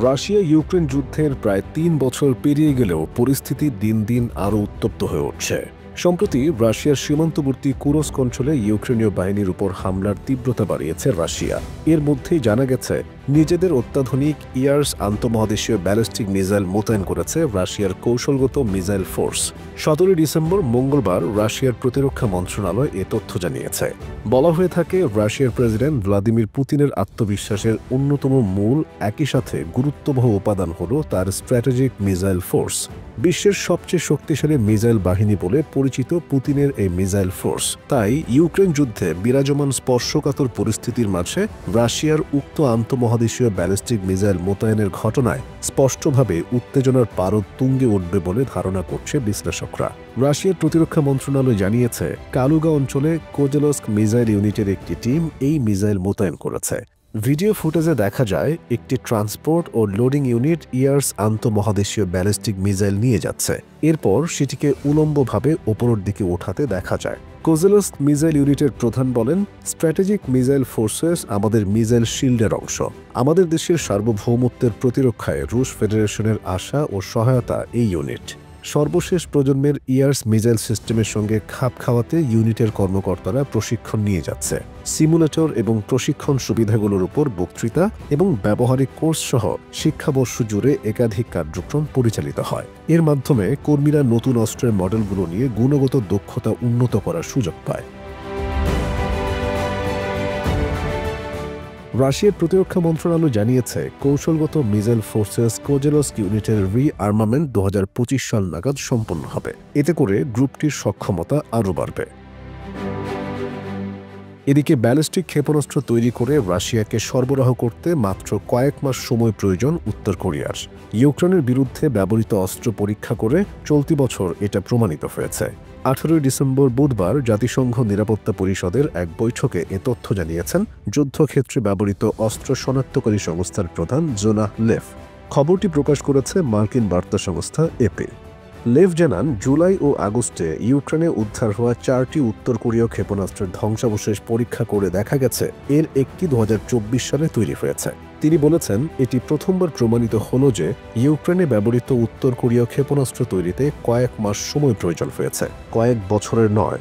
Russia Ukraine যুদ্ধের প্রায় ৩ বছর পেরিয়ে গেলেও পরিস্থিতি দিন দিন আরও উত্তপ্ত হয়ে উঠছে। সম্প্রতি রাশিয়ার সীমান্তবর্তী কুরস্ক অঞ্চলে ইউক্রেনীয় বাহিনীর উপর হামলার তীব্রতা বাড়িয়েছে রাশিয়া। এর মধ্যেই জানা গেছে নিজেদের অত্যাধুনিক ইয়ার্স আন্তঃমহাদেশীয় ব্যালিস্টিক মিসাইল মোতায়েন করেছে রাশিয়ার কৌশলগত মিসাইল ফোর্স। ১৭ ডিসেম্বর মঙ্গলবার রাশিয়ার প্রতিরক্ষা মন্ত্রণালয় এ তথ্য জানিয়েছে। বলা হয়ে থাকে, রাশিয়ার প্রেসিডেন্ট ভ্লাদিমির পুতিনের আত্মবিশ্বাসের অন্যতম মূল একই সাথে গুরুত্ববহ উপাদান হল তার স্ট্র্যাটেজিক মিসাইল ফোর্স। বিশ্বের সবচেয়ে শক্তিশালী মিসাইল বাহিনী বলে পরিচিত পুতিনের এই মিসাইল ফোর্স। তাই ইউক্রেন যুদ্ধে বিরাজমান স্পর্শকাতর পরিস্থিতির মাঝে রাশিয়ার উক্ত আন্তঃমহাদেশীয় ব্যালিস্টিক মিসাইল মোতায়েনের ঘটনায় স্পষ্টভাবে উত্তেজনার পারদ তুঙ্গে উঠবে বলে ধারণা করছে বিশ্লেষকরা। রাশিয়ার প্রতিরক্ষা মন্ত্রণালয় জানিয়েছে, কালুগা অঞ্চলে কোজেলস্ক মিসাইল ইউনিটের একটি টিম এই মিসাইল মোতায়েন করেছে। ভিডিও ফুটেজে দেখা যায় একটি ট্রান্সপোর্ট ও লোডিং ইউনিট ইয়ার্স আন্তঃমহাদেশীয় ব্যালিস্টিক মিসাইল নিয়ে যাচ্ছে। এরপর সেটিকে উলম্বভাবে ওপরের দিকে ওঠাতে দেখা যায়। কোজেলস্ক মিসাইল ইউনিটের প্রধান বলেন, স্ট্র্যাটেজিক মিসাইল ফোর্সেস আমাদের মিসাইল শিল্ডের অংশ। আমাদের দেশের সার্বভৌমত্বের প্রতিরক্ষায় রুশ ফেডারেশনের আশা ও সহায়তা এই ইউনিট। সর্বশেষ প্রজন্মের ইয়ার্স মিসাইল সিস্টেমের সঙ্গে খাপ খাওয়াতে ইউনিটের কর্মকর্তারা প্রশিক্ষণ নিয়ে যাচ্ছে। সিমুলেটর এবং প্রশিক্ষণ সুবিধাগুলোর উপর বক্তৃতা এবং ব্যবহারিক কোর্স সহ শিক্ষাবর্ষ জুড়ে একাধিক কার্যক্রম পরিচালিত হয়। এর মাধ্যমে কর্মীরা নতুন অস্ত্রের মডেলগুলো নিয়ে গুণগত দক্ষতা উন্নত করার সুযোগ পায়। রাশিয়ার প্রতিরক্ষা মন্ত্রণালয় জানিয়েছে, কৌশলগত মিসাইল ফোর্সেস কোজেলস্ক ইউনিটের রি-আর্মামেন্ট ২০২৫ সাল নাগাদ সম্পন্ন হবে। এতে করে গ্রুপটির সক্ষমতা আরও বাড়বে। এদিকে ব্যালিস্টিক ক্ষেপণাস্ত্র তৈরি করে রাশিয়াকে সরবরাহ করতে মাত্র কয়েক মাস সময় প্রয়োজন উত্তর কোরিয়ার। ইউক্রেনের বিরুদ্ধে ব্যবহৃত অস্ত্র পরীক্ষা করে চলতি বছর এটা প্রমাণিত হয়েছে। ১৮ ডিসেম্বর বুধবার জাতিসংঘ নিরাপত্তা পরিষদের এক বৈঠকে এ তথ্য জানিয়েছেন যুদ্ধক্ষেত্রে ব্যবহৃত অস্ত্র শনাক্তকারী সংস্থার প্রধান জোনাহ লেভ। খবরটি প্রকাশ করেছে মার্কিন বার্তা সংস্থা এপি। লেভ জানান, জুলাই ও আগস্টে ইউক্রেনে উদ্ধার হওয়া ৪টি উত্তর কোরীয় ক্ষেপণাস্ত্রের ধ্বংসাবশেষ পরীক্ষা করে দেখা গেছে এর একটি ২০২৪ সালে তৈরি হয়েছে। তিনি বলেছেন, এটি প্রথমবার প্রমাণিত হল যে ইউক্রেনে ব্যবহৃত উত্তর কোরীয় ক্ষেপণাস্ত্র তৈরিতে কয়েক মাস সময় প্রয়োজন হয়েছে, কয়েক বছরের নয়।